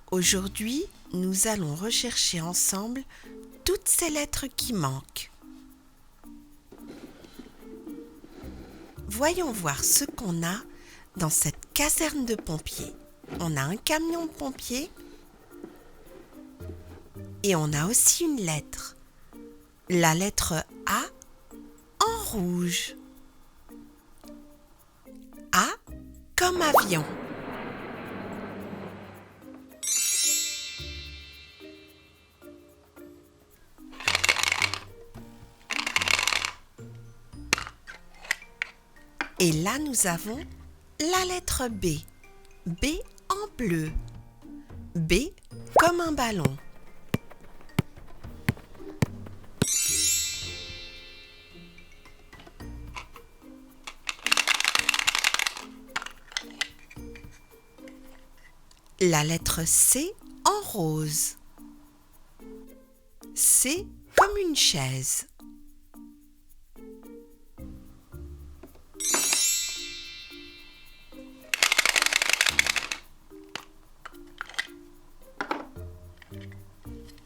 Aujourd'hui, nous allons rechercher ensemble toutes ces lettres qui manquent. Voyons voir ce qu'on a dans cette caserne de pompiers. On a un camion de pompiers et on a aussi une lettre. La lettre A en rouge. A comme avion. Et là, nous avons la lettre B. B en bleu. B comme un ballon. La lettre C en rose. C comme une chaise.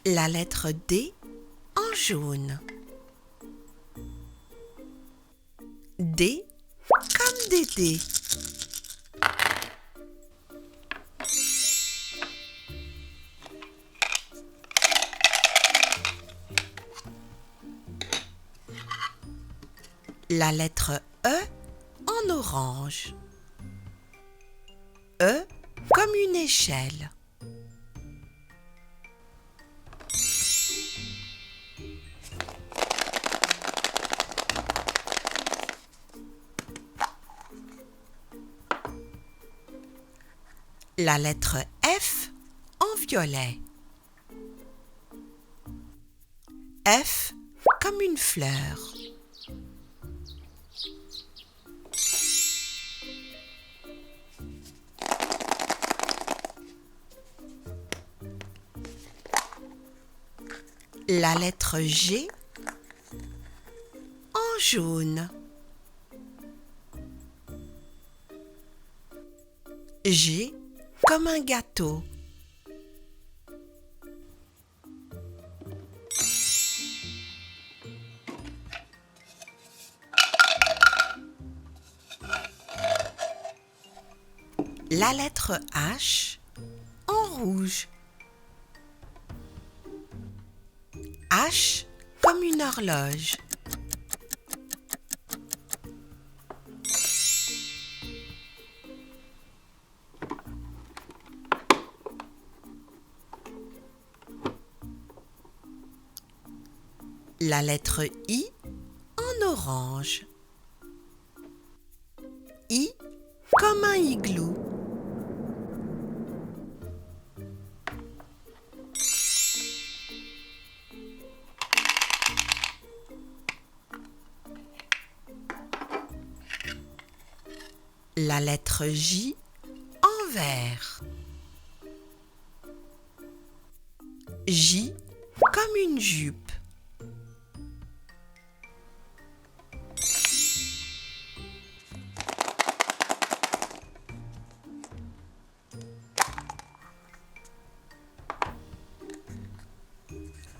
La lettre D en jaune. D comme Dédé. La lettre E en orange. E comme une échelle. La lettre F en violet. F comme une fleur. La lettre G en jaune. G comme un gâteau. La lettre H en rouge. H comme une horloge. La lettre I en orange. I comme un igloo. La lettre J en vert. J comme une jupe.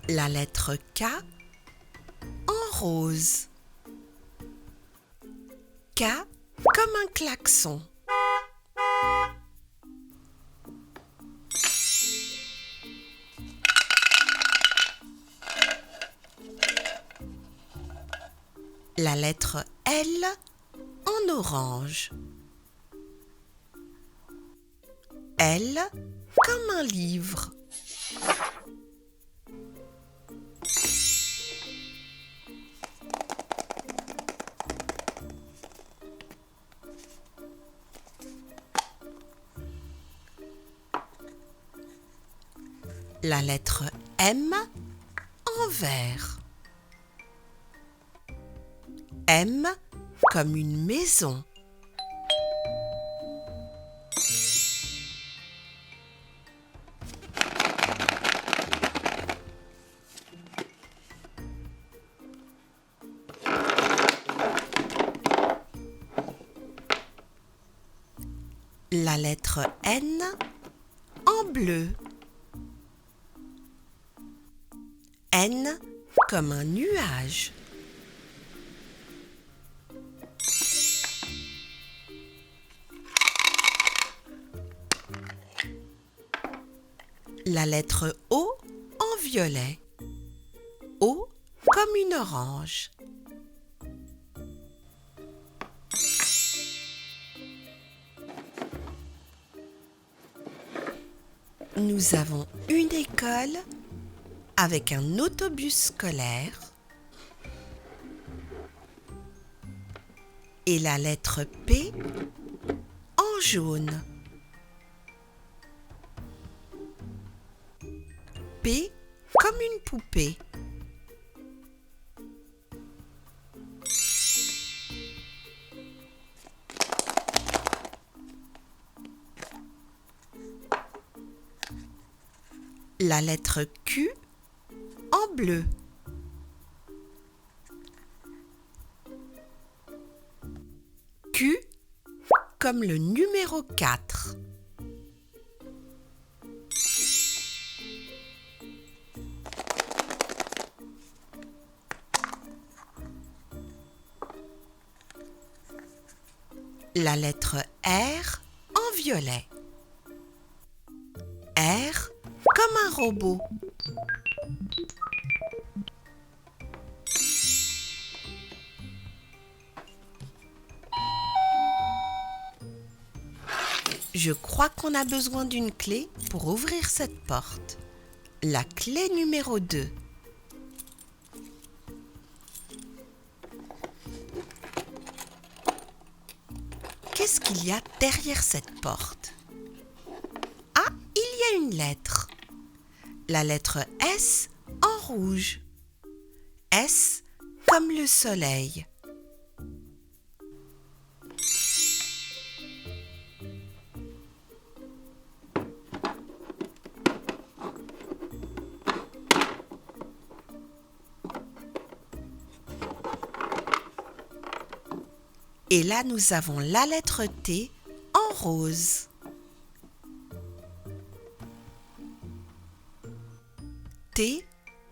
La lettre K en rose. K comme un klaxon. La lettre L en orange. L comme un livre. La lettre M en vert. M comme une maison. La lettre N en bleu. N comme un nuage. La lettre O en violet. O comme une orange. Nous avons une école avec un autobus scolaire et la lettre P en jaune. P comme une poupée. La lettre Q en bleu. Q comme le numéro 4. La lettre R en violet. R comme un robot. Je crois qu'on a besoin d'une clé pour ouvrir cette porte. La clé numéro 2. Qu'est-ce qu'il y a derrière cette porte? Ah, il y a une lettre. La lettre S en rouge. S comme le soleil. Et là, nous avons la lettre T en rose. T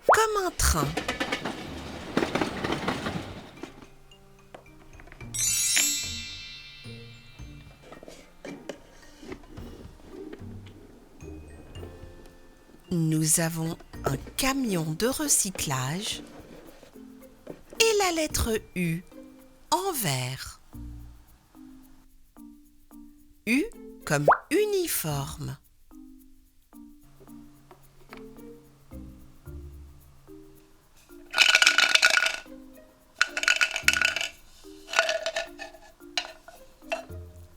comme un train. Nous avons un camion de recyclage et la lettre U en vert. U comme uniforme.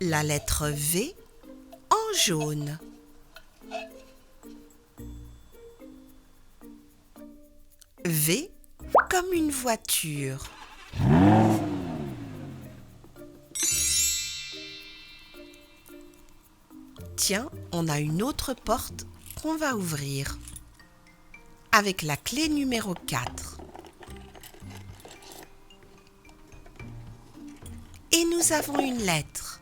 La lettre V en jaune. V comme une voiture. Tiens, on a une autre porte qu'on va ouvrir avec la clé numéro 4. Et nous avons une lettre,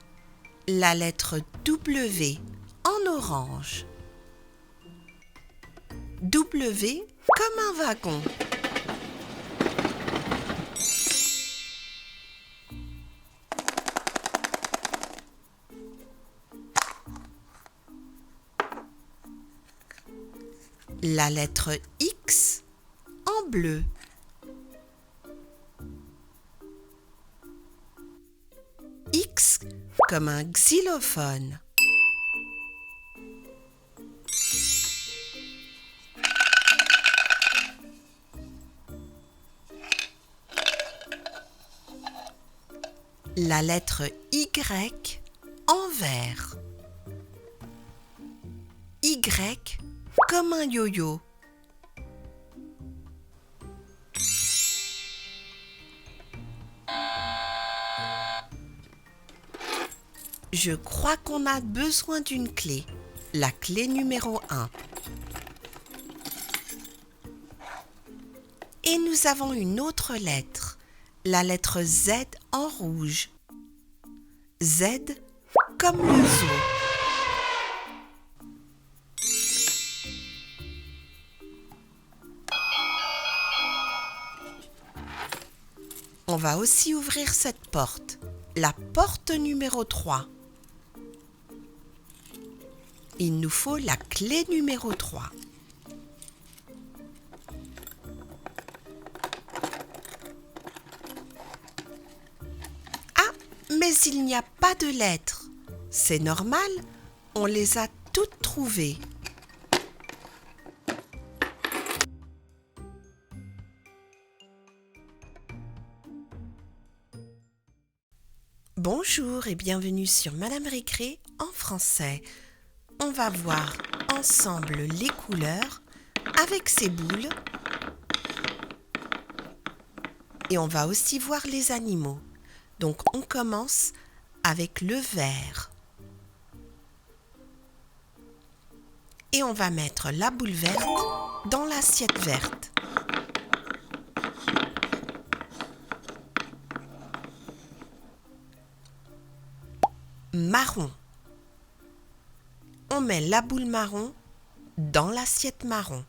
la lettre W en orange. W comme un wagon. La lettre X en bleu. X comme un xylophone. La lettre Y en vert. Y comme un yo-yo. Je crois qu'on a besoin d'une clé, la clé numéro 1. Et nous avons une autre lettre, la lettre Z en rouge. Z comme le zoo. On va aussi ouvrir cette porte, la porte numéro 3. Il nous faut la clé numéro 3. Ah, mais il n'y a pas de lettres. C'est normal, on les a toutes trouvées. Bonjour et bienvenue sur Madame Récré en français. On va voir ensemble les couleurs avec ces boules et on va aussi voir les animaux. Donc on commence avec le vert. Et on va mettre la boule verte dans l'assiette verte. Marron. On met la boule marron dans l'assiette marron.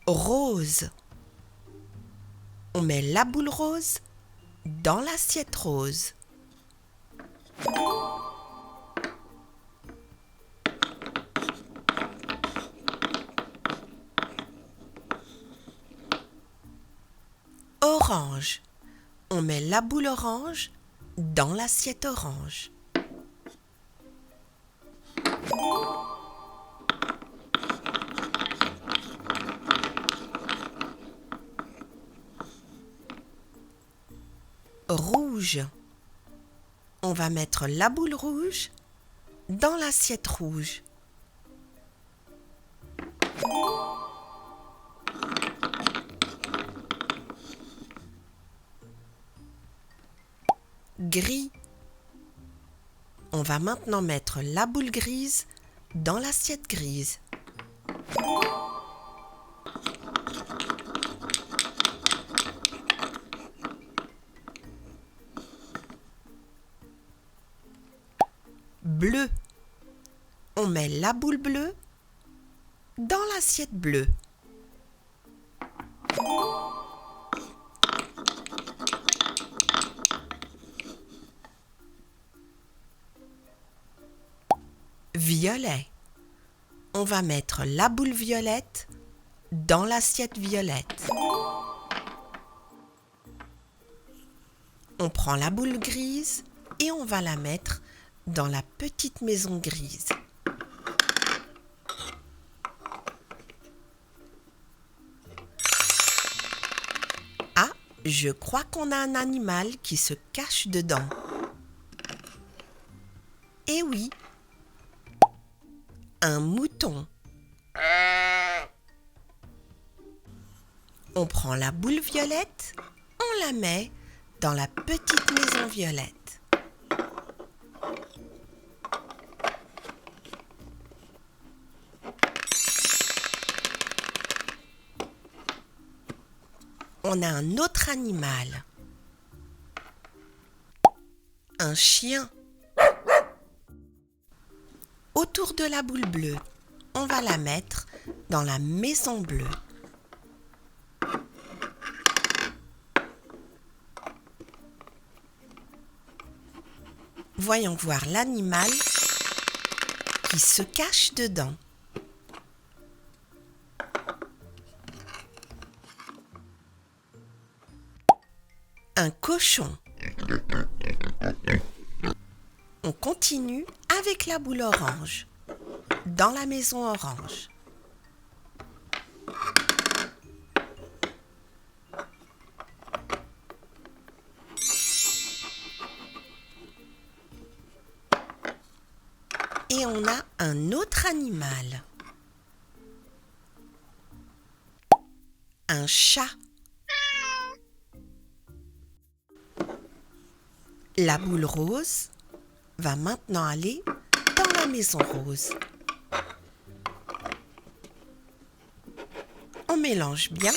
Rose. On met la boule rose dans l'assiette rose. Orange. On met la boule orange dans l'assiette orange. Rouge. On va mettre la boule rouge dans l'assiette rouge. Gris. On va maintenant mettre la boule grise dans l'assiette grise. Bleu. On met la boule bleue dans l'assiette bleue. Violet. On va mettre la boule violette dans l'assiette violette. On prend la boule grise et on va la mettre dans la petite maison grise. Ah, je crois qu'on a un animal qui se cache dedans. Eh oui, un mouton. On prend la boule violette, on la met dans la petite maison violette. On a un autre animal. Un chien. Autour de la boule bleue, on va la mettre dans la maison bleue. Voyons voir l'animal qui se cache dedans. Un cochon. On continue avec la boule orange, dans la maison orange. Et on a un autre animal. Un chat. La boule rose va maintenant aller dans la maison rose. On mélange bien.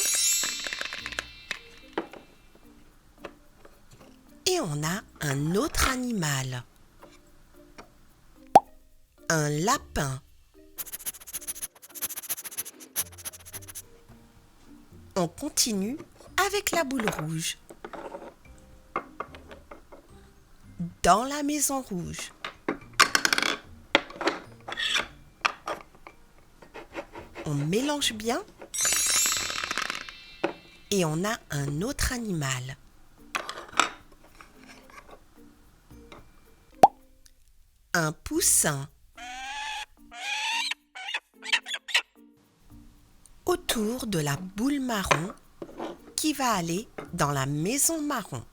Et on a un autre animal. un lapin. On continue avec la boule rouge. Dans la maison rouge. On mélange bien et on a un autre animal. Un poussin. Autour de la boule marron qui va aller dans la maison marron.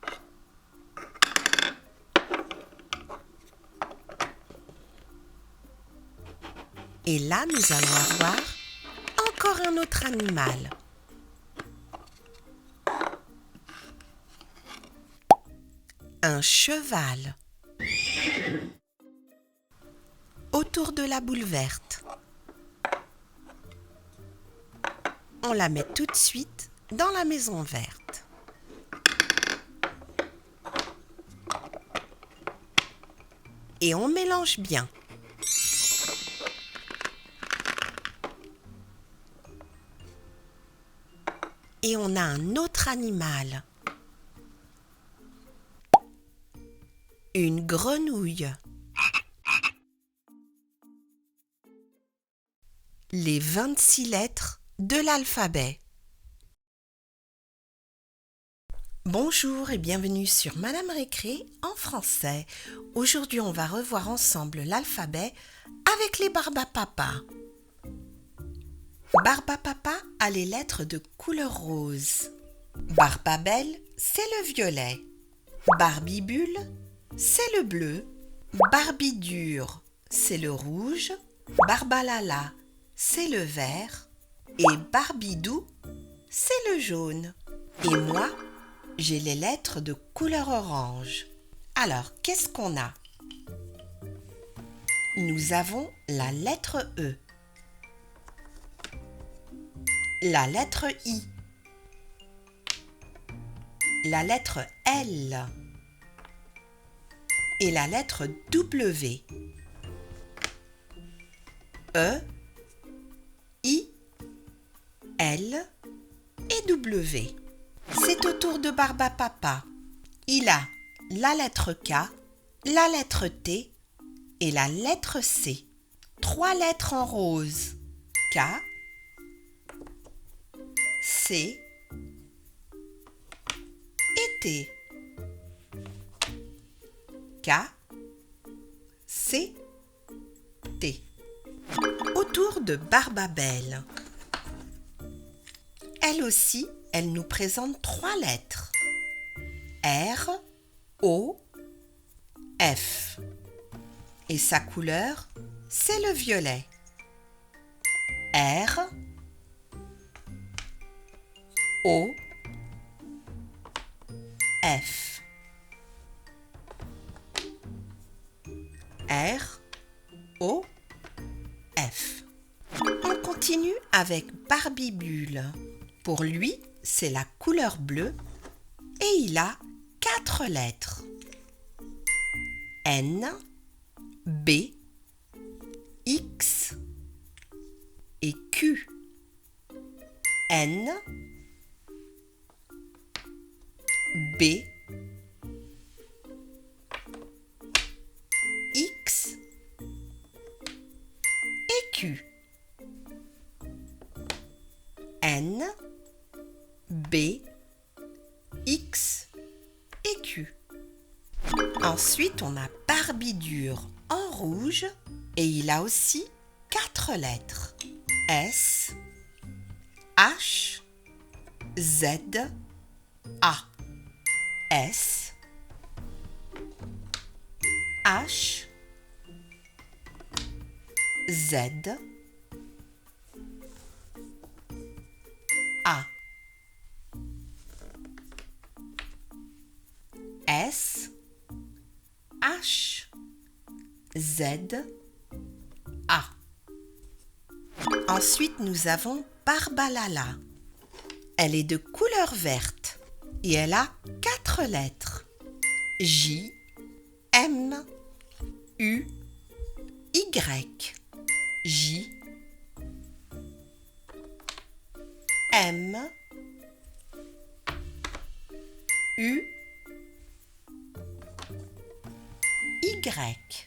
Et là, nous allons avoir encore un autre animal. Un cheval. Autour de la boule verte. On la met tout de suite dans la maison verte. Et on mélange bien. Et on a un autre animal. Une grenouille. Les 26 lettres de l'alphabet. Bonjour et bienvenue sur Madame Récré en français. Aujourd'hui, on va revoir ensemble l'alphabet avec les Barbapapa. Barbapapa a les lettres de couleur rose. Barbabel, c'est le violet. Barbibule, c'est le bleu. Barbidure, c'est le rouge. Barbalala, c'est le vert. Et Barbidou, c'est le jaune. Et moi, j'ai les lettres de couleur orange. Alors, qu'est-ce qu'on a? Nous avons la lettre E. La lettre I, la lettre L et la lettre W. E, I, L et W. C'est au tour de Barbapapa. Il a la lettre K, la lettre T et la lettre C. 3 lettres en rose. K, C et T. K, C, T. Autour de Barbabel. Elle aussi, elle nous présente 3 lettres. R, O, F. Et sa couleur, c'est le violet. R, O, F. R, O, F. On continue avec Barbibule. Pour lui, c'est la couleur bleue et il a 4 lettres. N, B, X et Q. N, B, X et Q. N, B, X et Q. Ensuite, on a Barbidure en rouge et il a aussi 4 lettres. S, H, Z, A. S, H, Z, A. S, H, Z, A. Ensuite, nous avons Barbalala. Elle est de couleur verte et elle a 4 lettres. J, M, U, J, M, U, Y,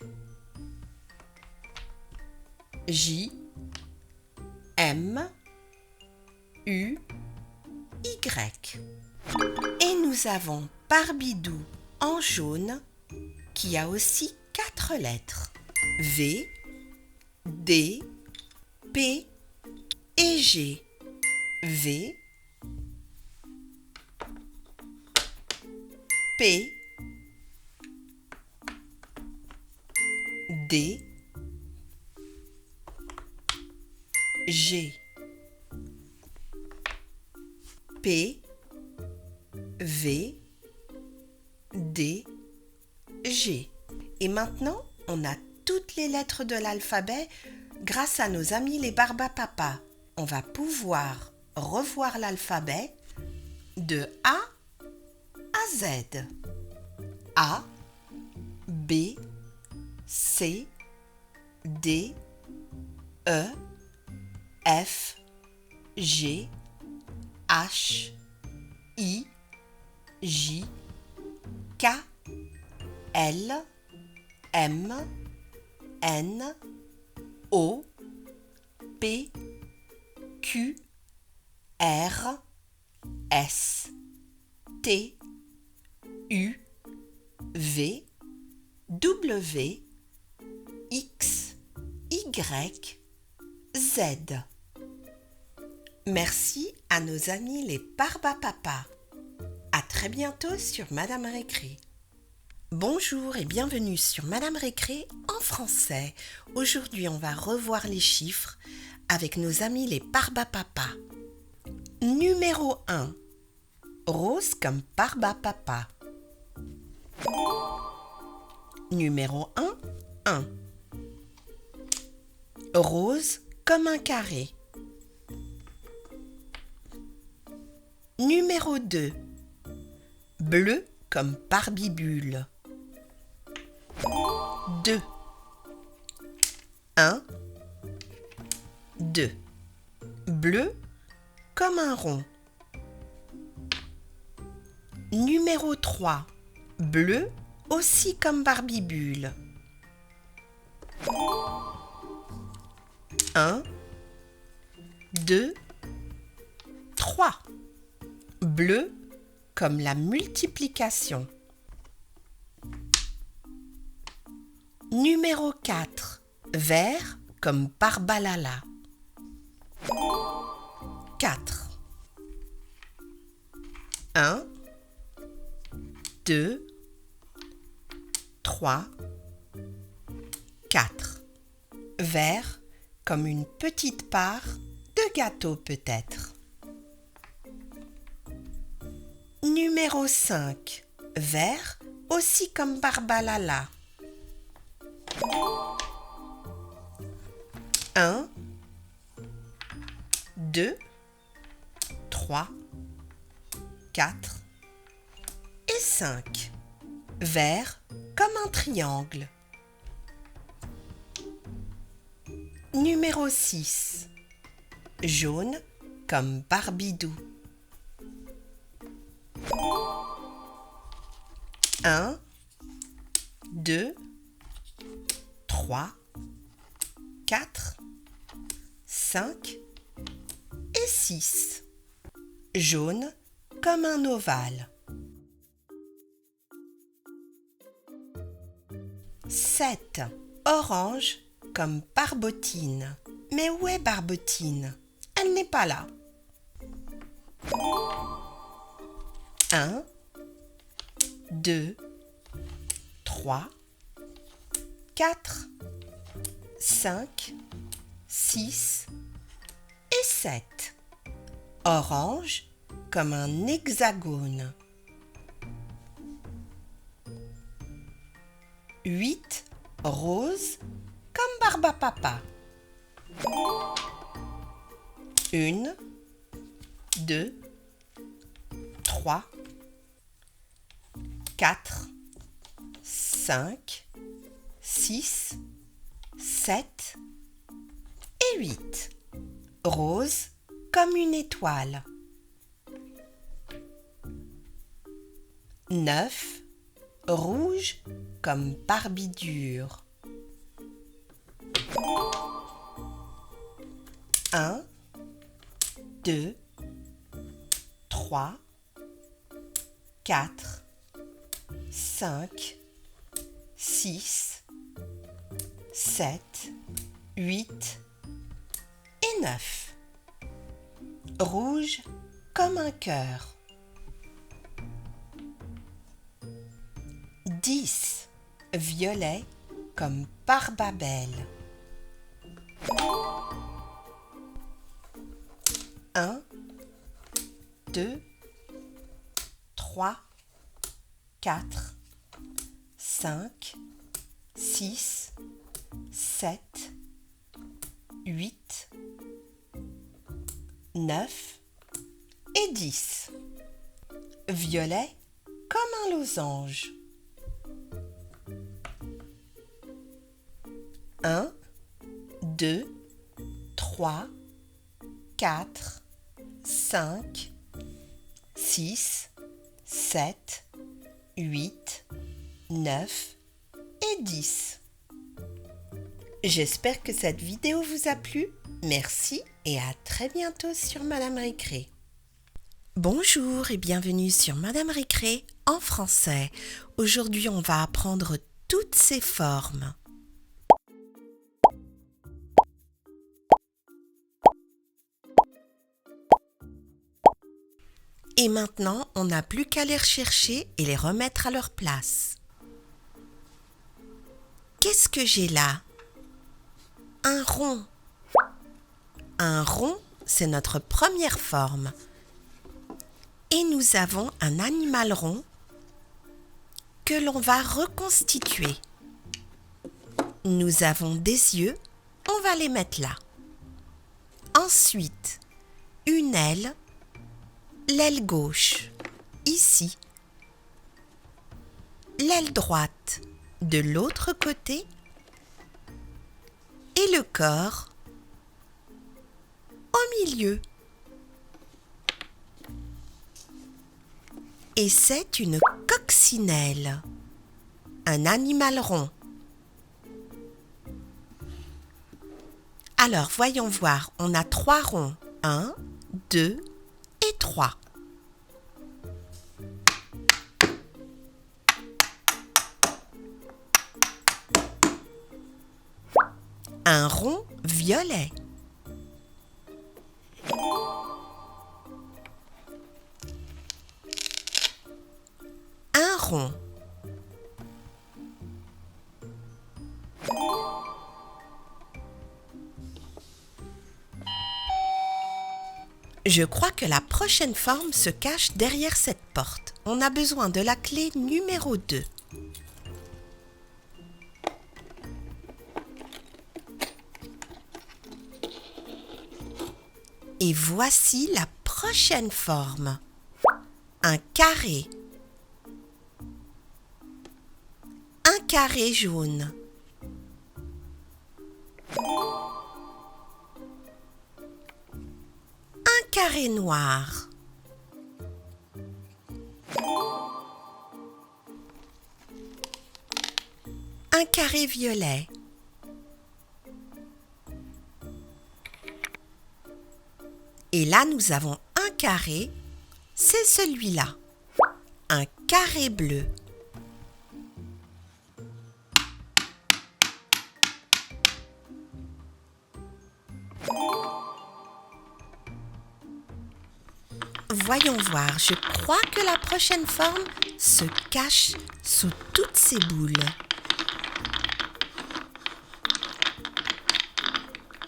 J, M, U, Y. Et nous avons Barbidou en jaune qui a aussi 4 lettres. V, D, P et G. V, P, D, G. P, V, D, G. Et maintenant, on a toutes les lettres de l'alphabet grâce à nos amis les Barbapapas. On va pouvoir revoir l'alphabet de A à Z. A, B, C, D, E, F, G, H, I, J, K, L, M, N, O, P, Q, R, S, T, U, V, W, X, Y, Z. Merci à nos amis les Barbapapas. À très bientôt sur Madame Récré. Bonjour et bienvenue sur Madame Récré en français. Aujourd'hui, on va revoir les chiffres avec nos amis les Barbapapas. Numéro 1. Rose comme Barbapapa. Numéro 1. 1. Rose comme un carré. Numéro 2. Bleu comme Barbibule. 2. 1, 2. Bleu comme un rond. Numéro 3. Bleu aussi comme Barbibule. 1, 2, 3. Bleu comme la multiplication. Numéro 4. Vert comme Barbalala. 4. 1, 2, 3, 4. Vert comme une petite part de gâteau peut-être. Numéro 5. Vert aussi comme Barbalala. 1, 2, 3, 4 et 5. Vert comme un triangle. Numéro 6. Jaune comme Barbidou. 1, 2, 3, 4, 5 et 6. Jaune comme un ovale. 7. Orange comme Barbotine. Mais où est Barbotine? Elle n'est pas là. 1, 2, 3, 4, 5, 6 et 7. Orange comme un hexagone. 8. Rose comme Barbapapa. 1, 2, 3, 4, 5, 6, 7 et 8. Rose comme une étoile. 9. Rouge comme Barbie dure. 1, 2, 3, 4, 5, 6, 7, 8 et 9. Rouge comme un cœur. 10. Violet comme Barbabel. 1, 2, 3, 4, 5, 6, 7, 8, 9 et 10. Violet comme un losange. 1, 2, 3, 4, 5, 6, 7, 8, 9 et 10. J'espère que cette vidéo vous a plu. Merci et à très bientôt sur Madame Récré. Bonjour et bienvenue sur Madame Récré en français. Aujourd'hui, on va apprendre toutes ces formes. Et maintenant, on n'a plus qu'à les rechercher et les remettre à leur place. Qu'est-ce que j'ai là? Un rond. Un rond, c'est notre première forme. Et nous avons un animal rond que l'on va reconstituer. Nous avons des yeux, on va les mettre là. Ensuite, une aile, l'aile gauche, ici. L'aile droite, de l'autre côté. Et le corps, au milieu. Et c'est une coccinelle, un animal rond. Alors, voyons voir, on a 3 ronds. 1, 2 et 3. Un rond violet. Un rond. Je crois que la prochaine forme se cache derrière cette porte. On a besoin de la clé numéro 2. Et voici la prochaine forme. Un carré. Un carré jaune. Un carré noir. Un carré violet. Et là, nous avons un carré, c'est celui-là. Un carré bleu. Voyons voir, je crois que la prochaine forme se cache sous toutes ces boules.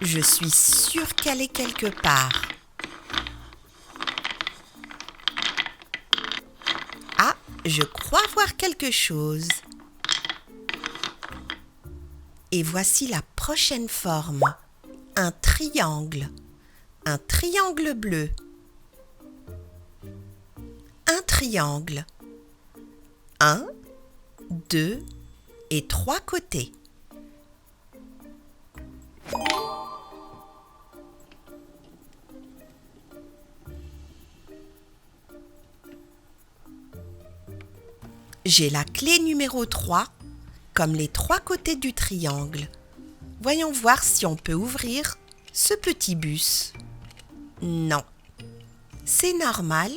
Je suis sûre qu'elle est quelque part. Ah, je crois voir quelque chose. Et voici la prochaine forme. Un triangle. Un triangle bleu. Un triangle. 1, 2 et 3 côtés. J'ai la clé numéro 3, comme les 3 côtés du triangle. Voyons voir si on peut ouvrir ce petit bus. Non, c'est normal,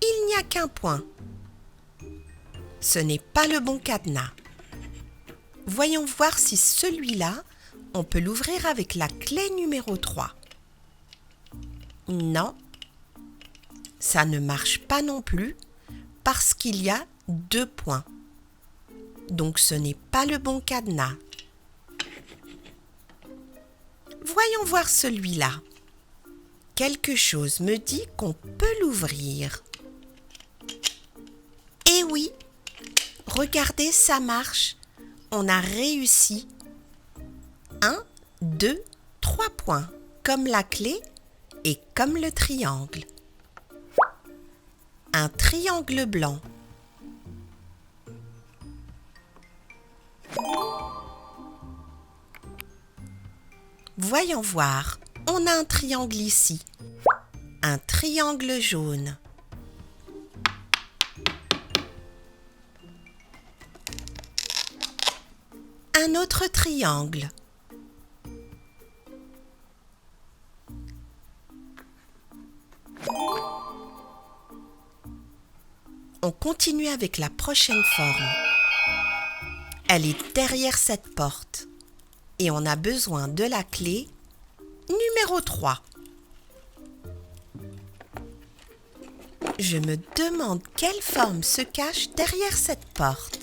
il n'y a qu'un point. Ce n'est pas le bon cadenas. Voyons voir si celui-là, on peut l'ouvrir avec la clé numéro 3. Non, ça ne marche pas non plus parce qu'il y a 2 points. Donc ce n'est pas le bon cadenas. Voyons voir celui-là. Quelque chose me dit qu'on peut l'ouvrir. Eh oui, regardez, ça marche. On a réussi. 1, 2, 3 points, comme la clé et comme le triangle. Un triangle blanc. Voyons voir, on a un triangle ici. Un triangle jaune. Un autre triangle. On continue avec la prochaine forme. Elle est derrière cette porte et on a besoin de la clé numéro 3. Je me demande quelle forme se cache derrière cette porte.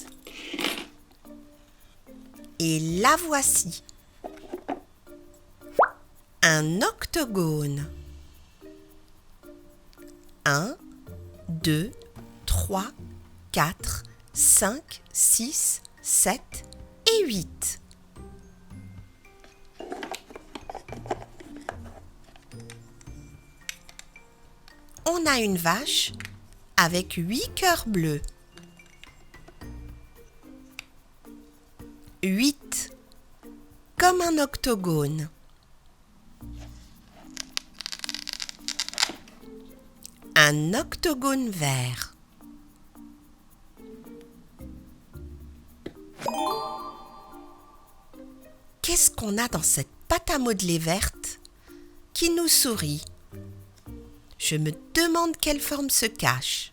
Et la voici. Un octogone. 1, 2, 3, 4, 5, 6, 7 et 8. On a une vache avec 8 cœurs bleus. 8, comme un octogone. Un octogone vert. Qu'est-ce qu'on a dans cette pâte à modeler verte qui nous sourit? Je me demande quelle forme se cache.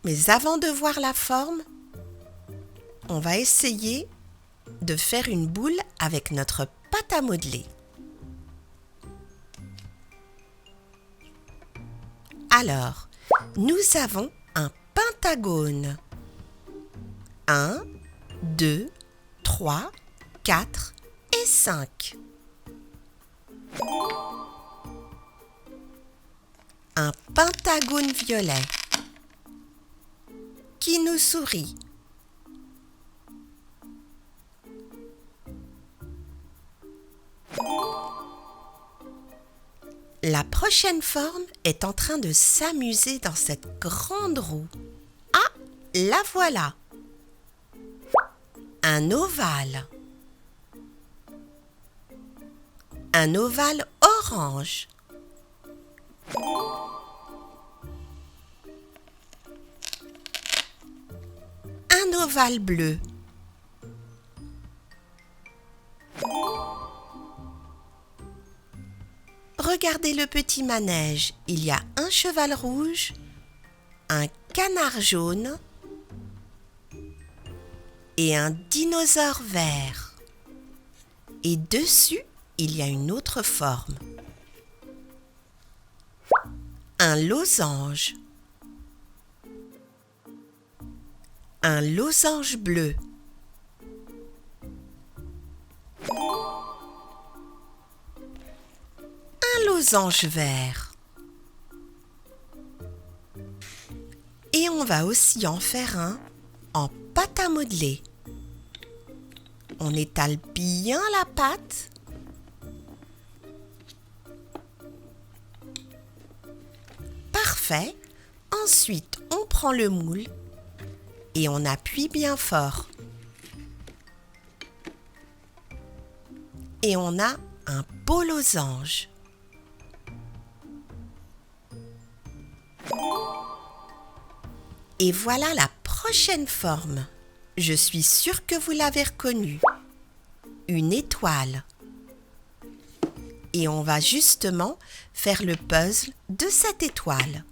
Mais avant de voir la forme, on va essayer de faire une boule avec notre pâte à modeler. Alors, nous avons un pentagone. 1, 2, 3, 4 et 5. Un pentagone violet qui nous sourit. La prochaine forme est en train de s'amuser dans cette grande roue. Ah, la voilà! Un ovale. Un ovale orange. Un ovale bleu. Regardez le petit manège. Il y a un cheval rouge, un canard jaune et un dinosaure vert. Et dessus, il y a une autre forme. Un losange. Un losange bleu. Un losange vert. Et on va aussi en faire un en pâte à modeler. On étale bien la pâte. Parfait. Ensuite, on prend le moule et on appuie bien fort. et on a un beau losange. Et voilà la prochaine forme. Je suis sûre que vous l'avez reconnue. Une étoile. Et on va justement faire le puzzle de cette étoile.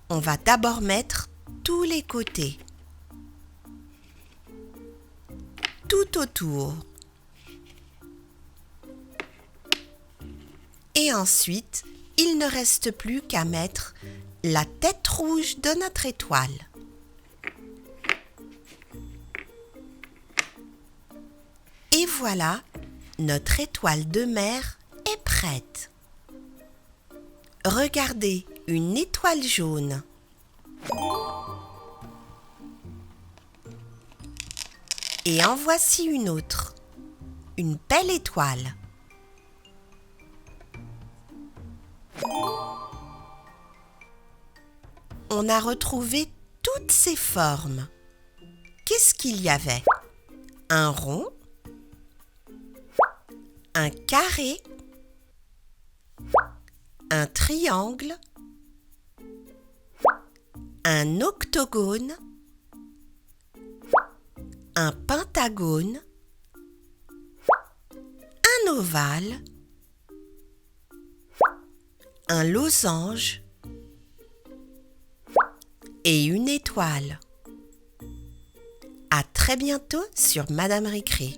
On va d'abord mettre tous les côtés. Tout autour. Et ensuite, il ne reste plus qu'à mettre la tête rouge de notre étoile. Et voilà, notre étoile de mer est prête. Regardez, une étoile jaune. Et en voici une autre, une belle étoile. On a retrouvé toutes ces formes. Qu'est-ce qu'il y avait? Un rond, un carré, un triangle, un octogone, un pentagone, un ovale, un losange et une étoile. À très bientôt sur Madame Récré.